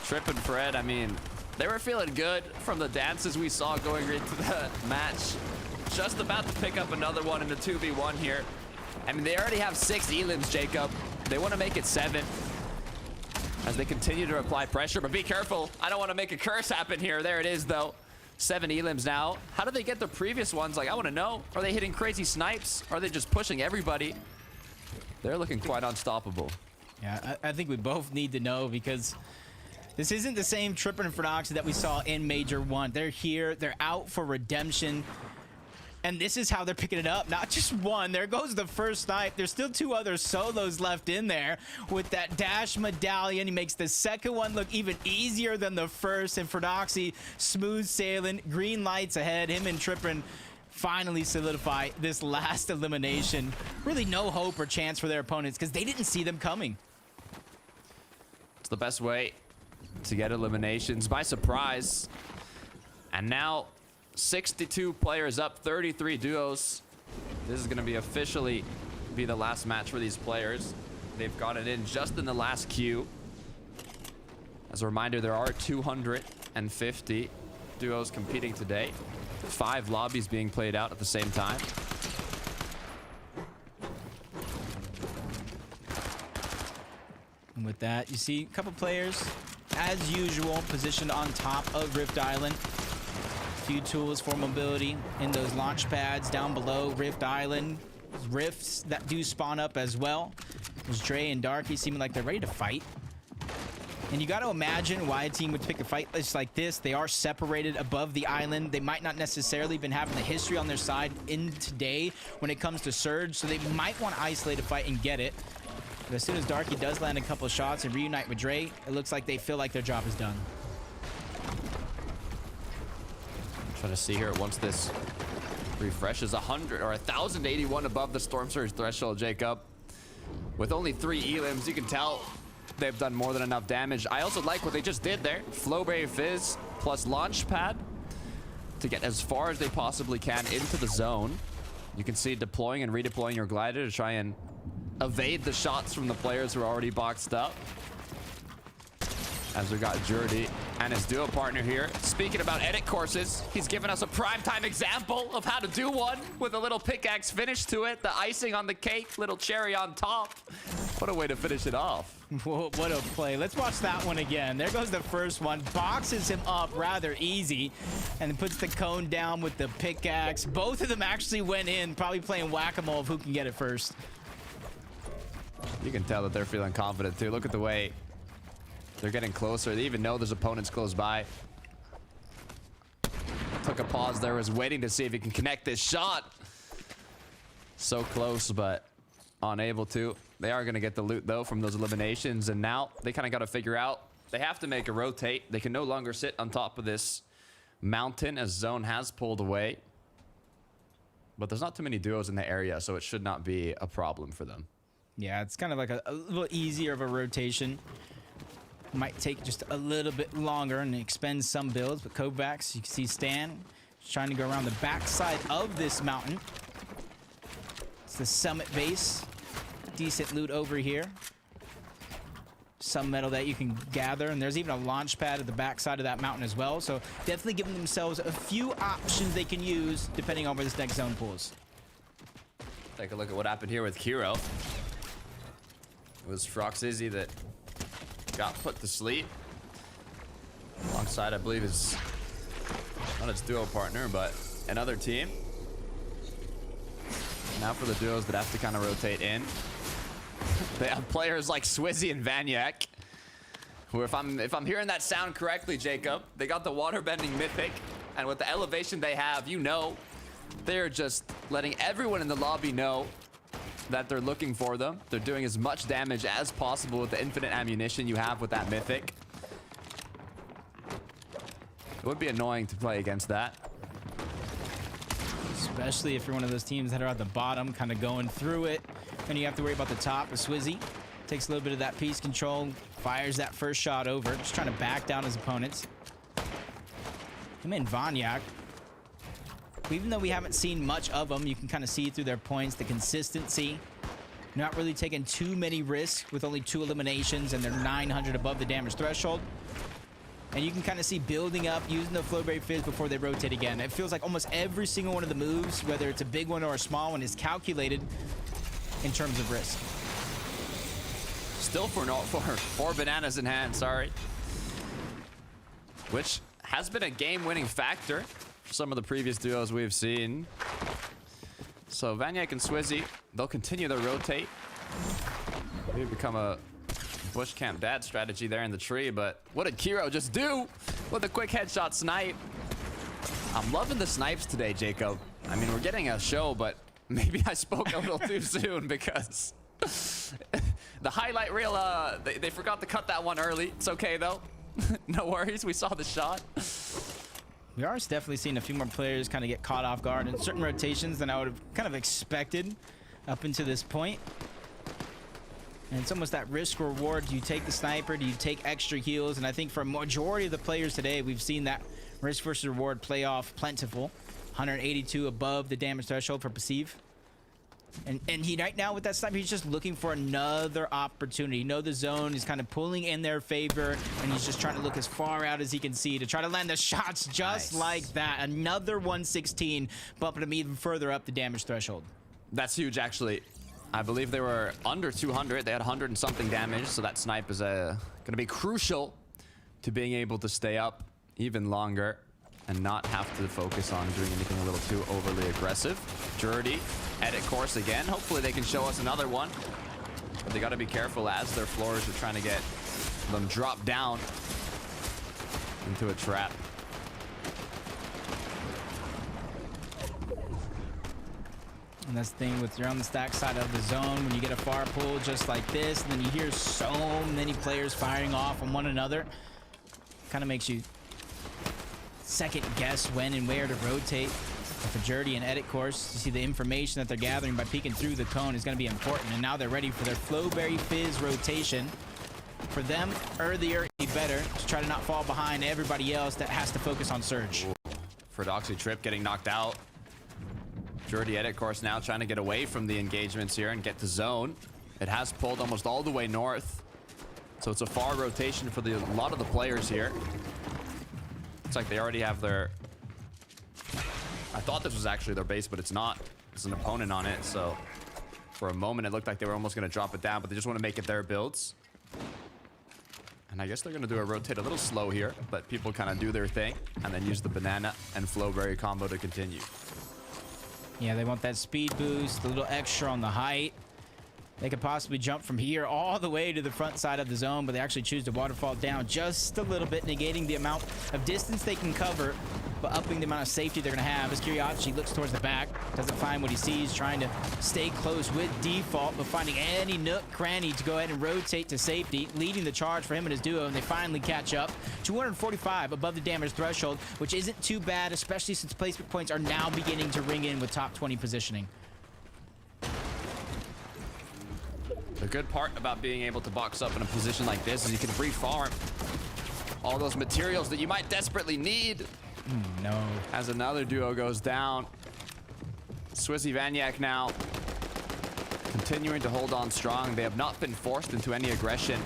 Trip and Fred, I mean, they were feeling good from the dances we saw going into the match. Just about to pick up another one in the 2v1 here. I mean, they already have 6 elims, Jacob. They want to make it 7 as they continue to apply pressure, but be careful. I don't want to make a curse happen here. There it is, though. 7 elims now. How did they get the previous ones? Like, I want to know. Are they hitting crazy snipes? Are they just pushing everybody? They're looking quite unstoppable. Yeah, I think we both need to know, because this isn't the same Tripper and Frodoxy that we saw in Major 1. They're here. They're out for redemption. And this is how they're picking it up. Not just one. There goes the first snipe. There's still 2 other solos left in there with that dash medallion. He makes the second one look even easier than the first. And Frodoxy smooth sailing. Green lights ahead. Him and Trippin finally solidify this last elimination. Really no hope or chance for their opponents because they didn't see them coming. It's the best way to get eliminations by surprise. And now 62 players up, 33 duos. This is going to be officially the last match for these players. They've got it in just in the last queue. As a reminder, there are 250 duos competing today. 5 lobbies being played out at the same time. And with that, you see a couple players, as usual, positioned on top of Rift Island. Few tools for mobility in those launch pads down below Rift Island. Rifts that do spawn up as well. There's Dre and Darky seeming like they're ready to fight. And you got to imagine why a team would pick a fight list like this. They are separated above the island. They might not necessarily been having the history on their side in today when it comes to Surge, so they might want to isolate a fight and get it. But as soon as Darky does land a couple of shots and reunite with Dre, it looks like they feel like their job is done. Trying to see here once this refreshes 100 or 1081 above the Storm Surge threshold, Jacob. With only 3 elims, you can tell they've done more than enough damage. I also like what they just did there. Flowberry Fizz plus launch pad to get as far as they possibly can into the zone. You can see deploying and redeploying your glider to try and evade the shots from the players who are already boxed up. As we got Jordy and his duo partner here. Speaking about edit courses, he's given us a primetime example of how to do one with a little pickaxe finish to it. The icing on the cake, little cherry on top. What a way to finish it off. What a play. Let's watch that one again. There goes the first one. Boxes him up rather easy and then puts the cone down with the pickaxe. Both of them actually went in, probably playing whack-a-mole of who can get it first. You can tell that they're feeling confident too. Look at the way they're getting closer. They even know there's opponents close by. Took a pause there, was waiting to see if he can connect this shot. So close, but unable to. They are going to get the loot, though, from those eliminations. And now they kind of got to figure out. They have to make a rotate. They can no longer sit on top of this mountain as Zone has pulled away. But there's not too many duos in the area, so it should not be a problem for them. Yeah, it's kind of like a little easier of a rotation. Might take just a little bit longer and expend some builds, but Kovacs, you can see Stan is trying to go around the backside of this mountain. It's the summit base. Decent loot over here. Some metal that you can gather, and there's even a launch pad at the backside of that mountain as well. So definitely giving themselves a few options they can use depending on where this next zone pulls. Take a look at what happened here with Hero. It was Froxizzy that got put to sleep. Alongside, I believe, is not his duo partner, but another team. Now for the duos that have to kind of rotate in. They have players like Swizzy and Vanyak, who, if I'm hearing that sound correctly, Jacob, they got the waterbending mythic, and with the elevation they have, you know, they're just letting everyone in the lobby know that they're looking for them. They're doing as much damage as possible with the infinite ammunition you have with that mythic. It would be annoying to play against that. especially if you're one of those teams that are at the bottom, kind of going through it. And you have to worry about the top. But Swizzy takes a little bit of that piece control, fires that first shot over, just trying to back down his opponents. Him and Vanyak, even though we haven't seen much of them, you can kind of see through their points, the consistency. Not really taking too many risks with only 2 eliminations, and they're 900 above the damage threshold. And you can kind of see building up, using the Flowberry Fizz before they rotate again. It feels like almost every single one of the moves, whether it's a big one or a small one, is calculated in terms of risk. Still four bananas in hand, sorry. Which has been a game-winning factor for some of the previous duos we've seen. So Vanyak and Swizzy, they'll continue to rotate. Maybe become a bush camp dad strategy there in the tree, but what did Kiro just do with a quick headshot snipe? I'm loving the snipes today, Jacob. I mean, we're getting a show, but maybe I spoke a little too soon because the highlight reel, they forgot to cut that one early. It's okay though. No worries, we saw the shot. We are definitely seeing a few more players kind of get caught off guard in certain rotations than I would have kind of expected up until this point. And it's almost that risk reward. Do you take the sniper? Do you take extra heals? And I think for a majority of the players today, we've seen that risk versus reward play off plentiful. 182 above the damage threshold for Passive. And he right now with that sniper, he's just looking for another opportunity. You know, the zone is kind of pulling in their favor, and he's just trying to look as far out as he can see to try to land the shots just like that. Another 116, bumping him even further up the damage threshold. That's huge, actually. I believe they were under 200. They had 100 and something damage, so that snipe is going to be crucial to being able to stay up even longer and not have to focus on doing anything a little too overly aggressive. Jurdy, edit course again. Hopefully they can show us another one. But they got to be careful as their floors are trying to get them dropped down into a trap. And that's the thing with you're on the stack side of the zone, when you get a far pull just like this, and then you hear so many players firing off on one another, kind of makes you second guess when and where to rotate. With the Jurdy and edit course, you see the information that they're gathering by peeking through the cone is going to be important. And now they're ready for their Flowberry Fizz rotation. For them, earlier be better to try to not fall behind everybody else that has to focus on Surge. Ferdoxy Trip getting knocked out. Jurdy edit course now trying to get away from the engagements here and get to zone. It has pulled almost all the way north. So it's a far rotation for a lot of the players here. Looks like they already have their... I thought this was actually their base, but it's not. There's an opponent on it, so... For a moment, it looked like they were almost going to drop it down, but they just want to make it their builds. And I guess they're going to do a rotate a little slow here, but people kind of do their thing and then use the banana and Flowberry combo to continue. Yeah, they want that speed boost, a little extra on the height. They could possibly jump from here all the way to the front side of the zone, but they actually choose to waterfall down just a little bit, negating the amount of distance they can cover, but upping the amount of safety they're going to have. As Curiosity looks towards the back, doesn't find what he sees, trying to stay close with default, but finding any nook cranny to go ahead and rotate to safety, leading the charge for him and his duo, and they finally catch up. 245 above the damage threshold, which isn't too bad, especially since placement points are now beginning to ring in with top 20 positioning. The good part about being able to box up in a position like this is you can refarm all those materials that you might desperately need. No. As another duo goes down. Swizzy Vanyak now continuing to hold on strong. They have not been forced into any aggression.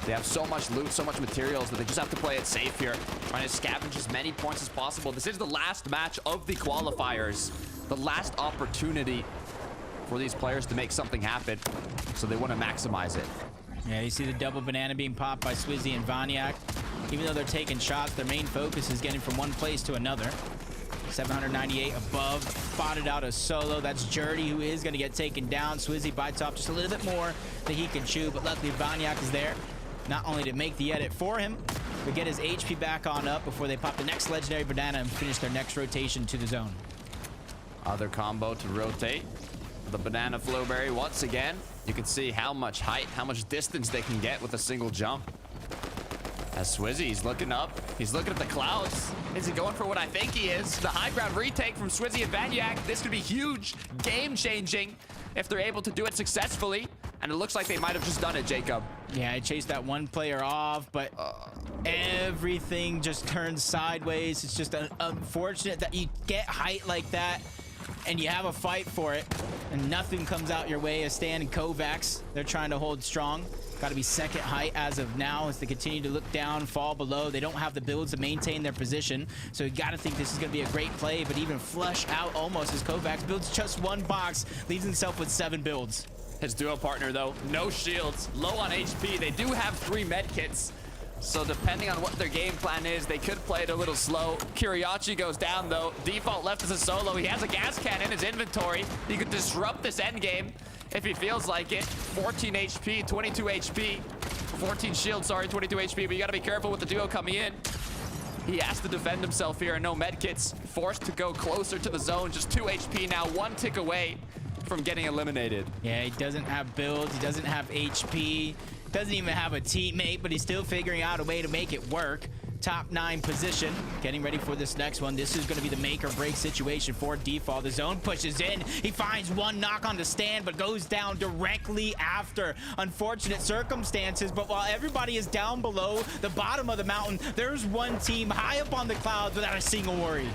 They have so much loot, so much materials that they just have to play it safe here, trying to scavenge as many points as possible. This is the last match of the qualifiers, the last opportunity for these players to make something happen, so they want to maximize it. Yeah, you see the double banana being popped by Swizzy and Vanyak. Even though they're taking shots, their main focus is getting from one place to another. 798 above, spotted out a solo. That's Jurdy, who is going to get taken down. Swizzy bites off just a little bit more than he can chew, but luckily Vanyak is there, not only to make the edit for him, but get his HP back on up before they pop the next legendary banana and finish their next rotation to the zone. Other combo to rotate. The banana Flowberry once again. You can see how much height, how much distance they can get with a single jump. As Swizzy's looking up, he's looking at the clouds. Is he going for what I think he is? The high ground retake from Swizzy and Vaniac. This could be huge, game-changing if they're able to do it successfully. And it looks like they might have just done it, Jacob. Yeah, I chased that one player off, but everything just turns sideways. It's just unfortunate that you get height like that and you have a fight for it and nothing comes out your way. As Stan and Kovacs, they're trying to hold strong. Got to be second height as of now as they continue to look down, fall below. They don't have the builds to maintain their position, so you got to think this is going to be a great play, but even flush out almost as Kovacs builds just one box, leaves himself with 7 builds. His duo partner, though, no shields, low on HP. They do have 3 med kits. So depending on what their game plan is, they could play it a little slow. Kiriachi goes down, though. Default left as a solo. He has a gas can in his inventory. He could disrupt this end game if he feels like it. 14 HP, 22 HP. 14 shield, sorry, 22 HP. But you got to be careful with the duo coming in. He has to defend himself here and no medkits. Forced to go closer to the zone. Just 2 HP now, 1 tick away from getting eliminated. Yeah, he doesn't have builds. He doesn't have HP. Doesn't even have a teammate, but he's still figuring out a way to make it work. Top 9 position. Getting ready for this next one. This is going to be the make or break situation for Default. The zone pushes in. He finds one knock on the stand, but goes down directly after. Unfortunate circumstances, but while everybody is down below the bottom of the mountain, there's one team high up on the clouds without a single worry.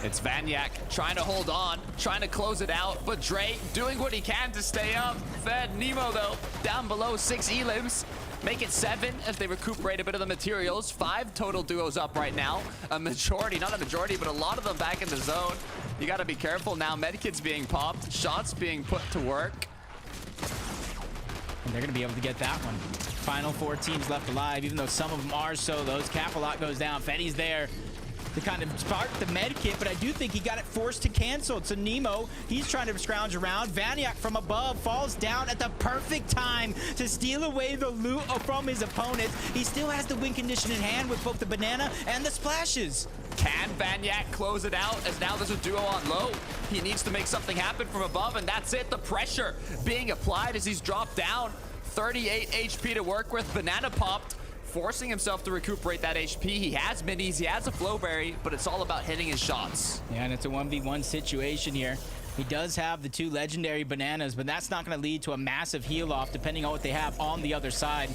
It's Vaniac trying to hold on, trying to close it out, but Dre doing what he can to stay up. Fed Nemo, though, down below 6 elims. Make it 7 as they recuperate a bit of the materials. 5 total duos up right now. A majority, not a majority, but a lot of them back in the zone. You got to be careful now. Medkits being popped, shots being put to work. And they're going to be able to get that one. Final 4 teams left alive, even though some of them are solos. Capalot goes down. Fetty's there to kind of spark the med kit, but I do think he got it forced to cancel. So Nemo, he's trying to scrounge around. Vaniac from above falls down at the perfect time to steal away the loot from his opponents. He still has the win condition in hand with both the banana and the splashes. Can Vaniac close it out as now there's a duo on low? He needs to make something happen from above, and that's it. The pressure being applied as he's dropped down. 38 HP to work with. Banana popped, forcing himself to recuperate that HP. He has minis, he has a Flowberry, but it's all about hitting his shots. Yeah, and it's a 1v1 situation here. He does have the 2 legendary bananas, but that's not going to lead to a massive heal off depending on what they have on the other side.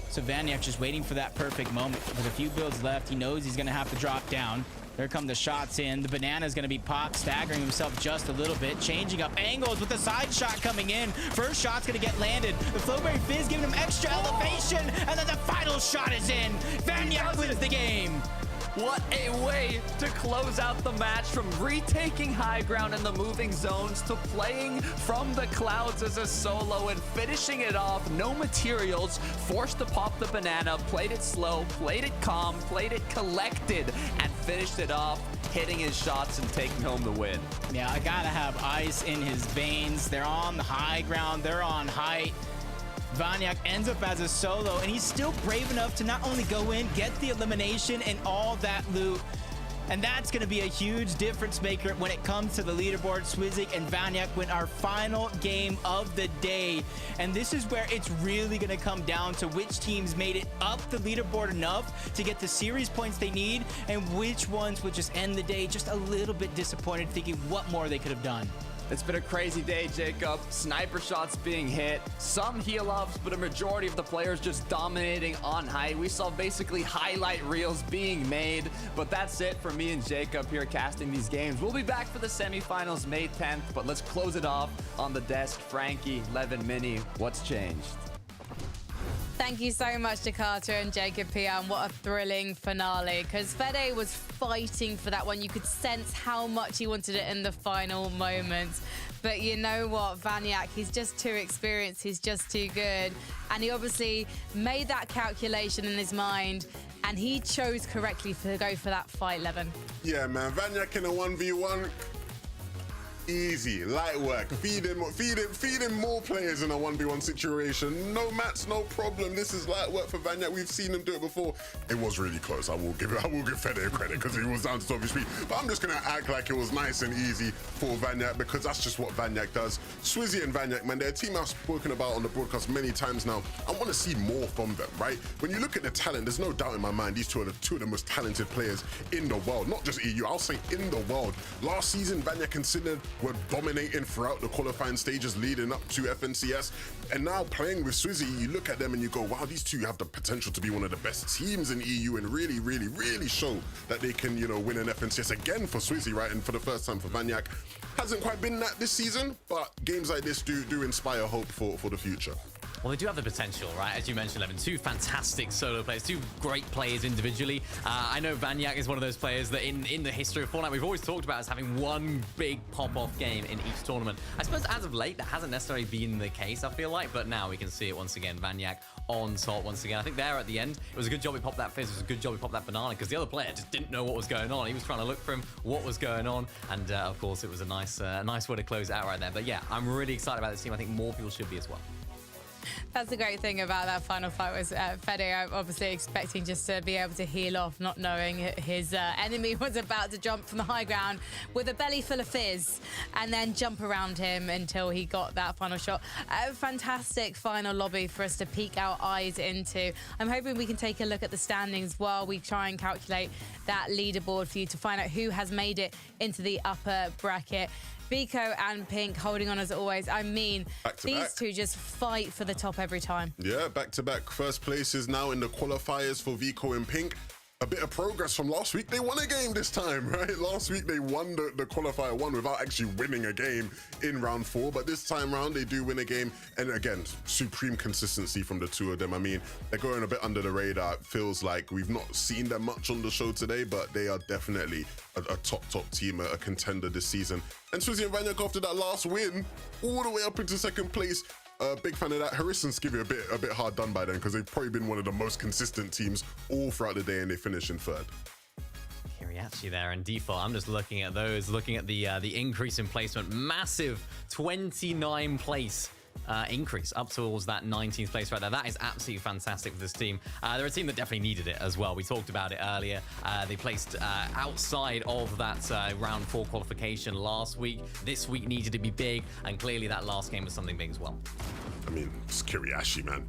So Vaniac just waiting for that perfect moment. With a few builds left, he knows he's going to have to drop down. There come the shots in. The banana is going to be popped, staggering himself just a little bit, changing up angles with the side shot coming in. First shot's going to get landed. The Flowberry Fizz giving him extra elevation, and then the final shot is in. Vaniac wins the game. What a way to close out the match, from retaking high ground in the moving zones to playing from the clouds as a solo and finishing it off. No materials, forced to pop the banana, played it slow, played it calm, played it collected, and finished it off, hitting his shots and taking home the win. Yeah, I gotta have ice in his veins. They're on the high ground, they're on height. Vaniac ends up as a solo, and he's still brave enough to not only go in, get the elimination and all that loot. And that's going to be a huge difference maker when it comes to the leaderboard. Swizzik and Vaniac win our final game of the day. And this is where it's really going to come down to which teams made it up the leaderboard enough to get the series points they need, and which ones would just end the day just a little bit disappointed, thinking what more they could have done. It's been a crazy day, Jacob. Sniper shots being hit, some heal ups, but a majority of the players just dominating on height. We saw basically highlight reels being made, but that's it for me and Jacob here casting these games. We'll be back for the semifinals May 10th, but let's close it off on the desk. Frankie, Levin, Mini, what's changed? Thank you so much to Carter and Jacob Pian. What a thrilling finale, because Fede was fighting for that one. You could sense how much he wanted it in the final moments. But you know what, Vaniac, he's just too experienced, he's just too good. And he obviously made that calculation in his mind, and he chose correctly to go for that fight, Levin. Yeah, man, Vaniac in a 1v1. Easy, light work. Feed him more players in a 1v1 situation. No mats, no problem. This is light work for Vanyaq. We've seen him do it before. It was really close. I will give Fede credit because he was down to top of his feet. But I'm just gonna act like it was nice and easy for Vanyaq because that's just what Vanyaq does. Swizzy and Vanyaq, man, they're a team I've spoken about on the broadcast many times now. I want to see more from them, right? When you look at the talent, there's no doubt in my mind these two are two of the most talented players in the world. Not just EU, I'll say in the world. Last season, Vanyaq and Synod were dominating throughout the qualifying stages leading up to FNCS. And now playing with Swizzy, you look at them and you go, wow, these two have the potential to be one of the best teams in EU and really, really, really show that they can, you know, win an FNCS again for Swizzy, right? And for the first time for Vanyaq. Hasn't quite been that this season, but games like this do inspire hope for the future. Well, they do have the potential, right? As you mentioned, Levin, two fantastic solo players, two great players individually. I know Vanyaq is one of those players that in the history of Fortnite, we've always talked about as having one big pop-off game in each tournament. I suppose as of late, that hasn't necessarily been the case, I feel like, but now we can see it once again. Vanyaq on top once again. I think there at the end, it was a good job he popped that fizz, it was a good job he popped that banana, because the other player just didn't know what was going on. He was trying to look for him, what was going on, and of course, it was a nice way to close it out right there. But yeah, I'm really excited about this team. I think more people should be as well. That's the great thing about that final fight was Fede obviously expecting just to be able to heal off, not knowing his enemy was about to jump from the high ground with a belly full of fizz and then jump around him until he got that final shot. A fantastic final lobby for us to peek our eyes into. I'm hoping we can take a look at the standings while we try and calculate that leaderboard for you to find out who has made it into the upper bracket. Vico and Pink holding on as always. I mean, these two just fight for the top every time. Yeah, back-to-back first places now in the qualifiers for Vico and Pink. A bit of progress from last week. They won a game this time, right? Last week they won the qualifier one without actually winning a game in round 4. But this time round they do win a game. And again, supreme consistency from the two of them. I mean, they're going a bit under the radar. It feels like we've not seen them much on the show today, but they are definitely a top team, a contender this season. And Swizzy and Vanyaq after that last win, all the way up into second place. Big fan of that. Harrison's give you a bit hard done by them because they've probably been one of the most consistent teams all throughout the day, and they finish in 3rd. Kiriachi there and default. I'm just looking at those, looking at the increase in placement. Massive 29 place increase up towards that 19th place right there. That is absolutely fantastic for this team. They're a team that definitely needed it as well. We talked about it earlier. They placed outside of that round 4 qualification last week. This week needed to be big, and clearly that last game was something big as well. I mean, it's Kiriashi, man.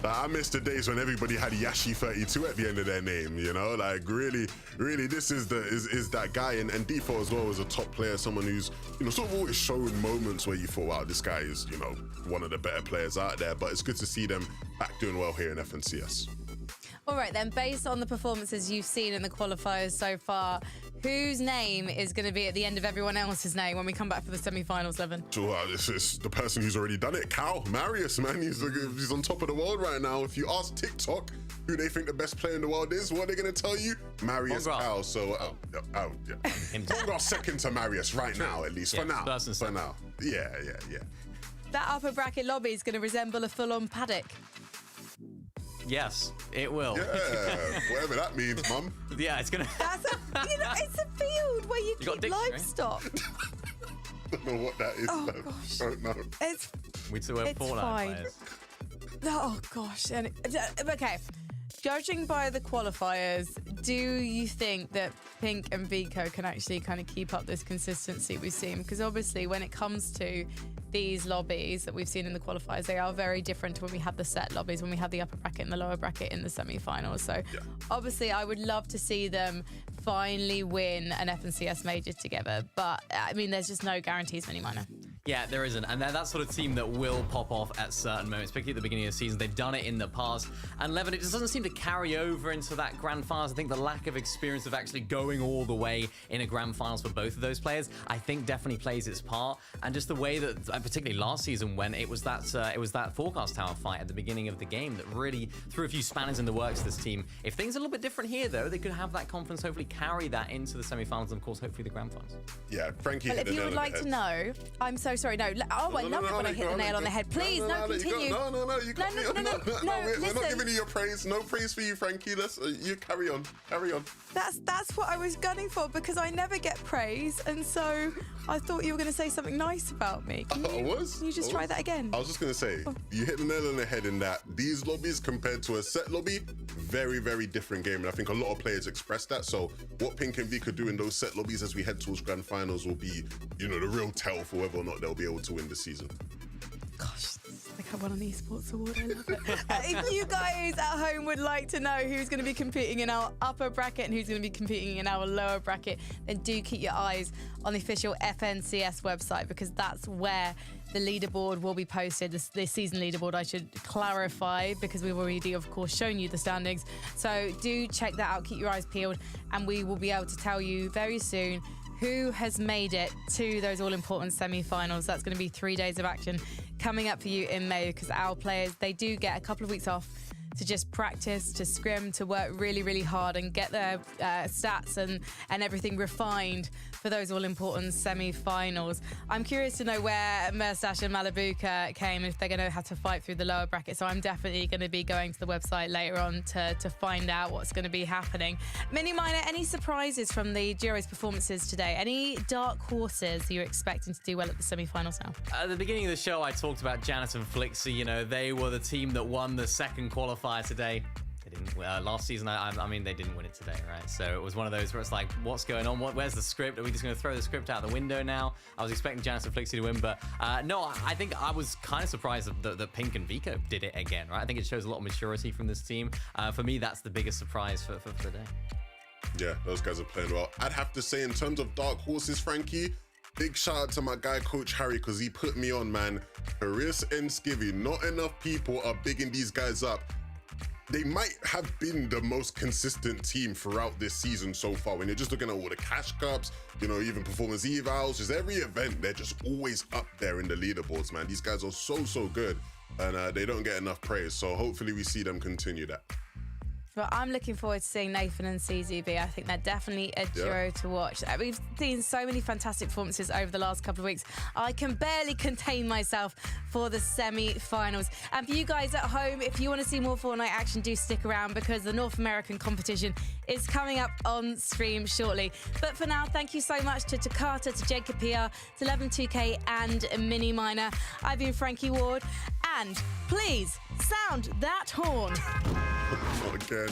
I miss the days when everybody had Yashi 32 at the end of their name, you know? Like, really, this is that guy. And Default as well is a top player, someone who's, you know, sort of always shown moments where you thought, wow, this guy is, you know, one of the better players out there. But it's good to see them back doing well here in FNCS. All right, then, based on the performances you've seen in the qualifiers so far, whose name is going to be at the end of everyone else's name when we come back for the semi-finals, Levin? So this is the person who's already done it, Cal Marius, man. He's on top of the world right now. If you ask TikTok who they think the best player in the world is, what are they going to tell you? Marius Cal. So, yeah. Pongra's second to Marius right now, at least, for now. For now. Yeah. That upper bracket lobby is going to resemble a full-on paddock. Yes, it will. Yeah, whatever that means, Mum. Yeah, it's gonna. That's it's a field where you keep livestock. Don't know what that is. Oh, though. gosh. Don't know. It's Fortnite fine. players. Oh gosh. And okay. Judging by the qualifiers, do you think that Pink and Vico can actually kind of keep up this consistency we've seen? Because obviously when it comes to these lobbies that we've seen in the qualifiers, they are very different to when we have the set lobbies, when we have the upper bracket and the lower bracket in the semi-finals. So obviously I would love to see them finally win an FNCS major together. But I mean, there's just no guarantees for any minor. Yeah, there isn't. And they're that sort of team that will pop off at certain moments, particularly at the beginning of the season. They've done it in the past. And Levin, it just doesn't seem to carry over into that grand finals. I think the lack of experience of actually going all the way in a grand finals for both of those players, I think definitely plays its part. And just the way that, particularly last season, when it was that forecast tower fight at the beginning of the game that really threw a few spanners in the works to this team. If things are a little bit different here, though, they could have that confidence, hopefully carry that into the semi-finals and, of course, hopefully the grand finals. Yeah, Frankie. Well, if you would like to know, I'm so so sorry. No. Oh, I love it when I hit the nail on the head. Please, no, continue. No, you got me. No, We're not listen. giving you your praise. No praise for you, Frankie. Let's you carry on. That's what I was gunning for because I never get praise, and so I thought you were going to say something nice about me. Can you just try that again? I was just gonna say, you hit the nail on the head in that these lobbies compared to a set lobby, very, very different game. And I think a lot of players express that. So what Pink and V could do in those set lobbies as we head towards grand finals will be, the real tell for whether or not they'll be able to win the season. Gosh, it's like I won an esports award. I love it. If you guys at home would like to know who's going to be competing in our upper bracket and who's going to be competing in our lower bracket, then do keep your eyes on the official FNCS website because that's where the leaderboard will be posted. This season leaderboard, I should clarify, because we've already, of course, shown you the standings. So do check that out. Keep your eyes peeled, and we will be able to tell you very soon who has made it to those all-important semi-finals. That's going to be 3 days of action coming up for you in May, because our players, they do get a couple of weeks off to just practice, to scrim, to work really, really hard and get their stats and everything refined for those all-important semi-finals. I'm curious to know where Merstash and Malabuka came, if they're going to have to fight through the lower bracket. So I'm definitely going to be going to the website later on to find out what's going to be happening. Mini Miner, any surprises from the Duo's performances today? Any dark horses you're expecting to do well at the semi-finals now? At the beginning of the show, I talked about Janus and Flixie. They were the team that won the second qualifier today. They didn't. Last season, I mean, they didn't win it today, right? So it was one of those where it's like, what's going on? Where's the script? Are we just going to throw the script out the window now? I was expecting Janus and Flixie to win, but no, I think I was kind of surprised that Pink and Vico did it again, right? I think it shows a lot of maturity from this team. For me, that's the biggest surprise for the day. Yeah, those guys are playing well. I'd have to say, in terms of dark horses, Frankie, big shout out to my guy, Coach Harry, because he put me on, man. Caris and Skivvy, not enough people are bigging these guys up. They might have been the most consistent team throughout this season so far. When you're just looking at all the cash cups, even performance evals, just every event, they're just always up there in the leaderboards, man. These guys are so good, and they don't get enough praise. So hopefully we see them continue that. Well, I'm looking forward to seeing Nathan and CZB. I think they're definitely a duo to watch. We've seen so many fantastic performances over the last couple of weeks. I can barely contain myself for the semi-finals. And for you guys at home, if you want to see more Fortnite action, do stick around because the North American competition is coming up on stream shortly. But for now, thank you so much to Takata, to Jacob PR, to 11-2K and Mini Miner. I've been Frankie Ward, and please sound that horn. Not again.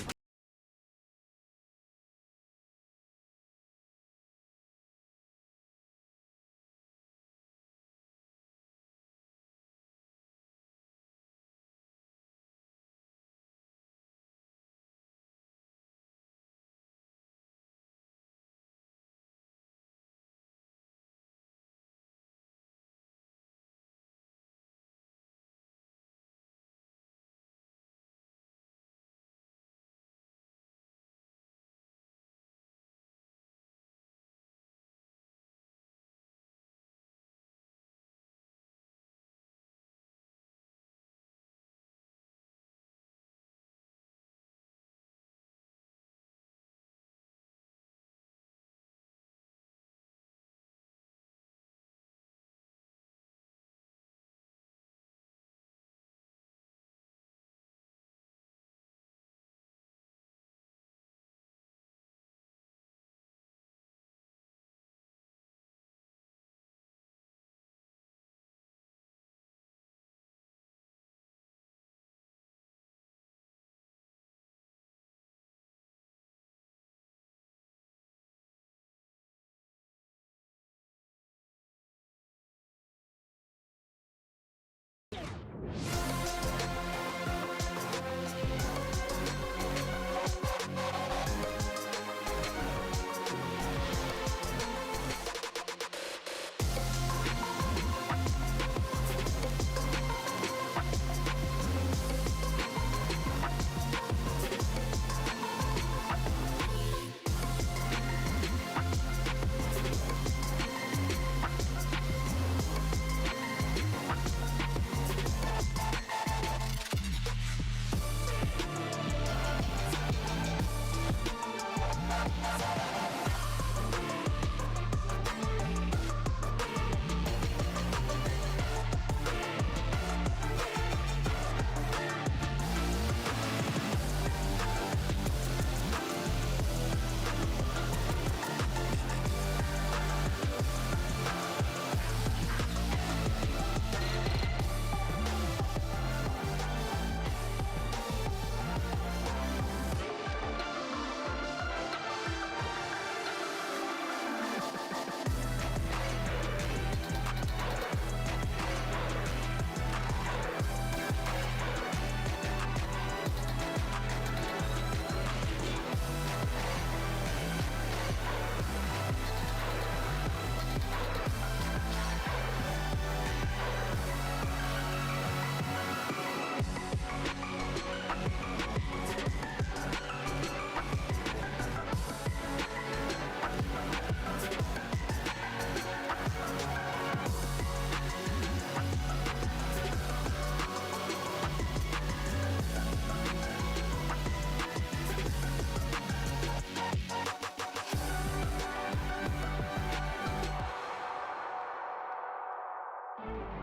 Bye.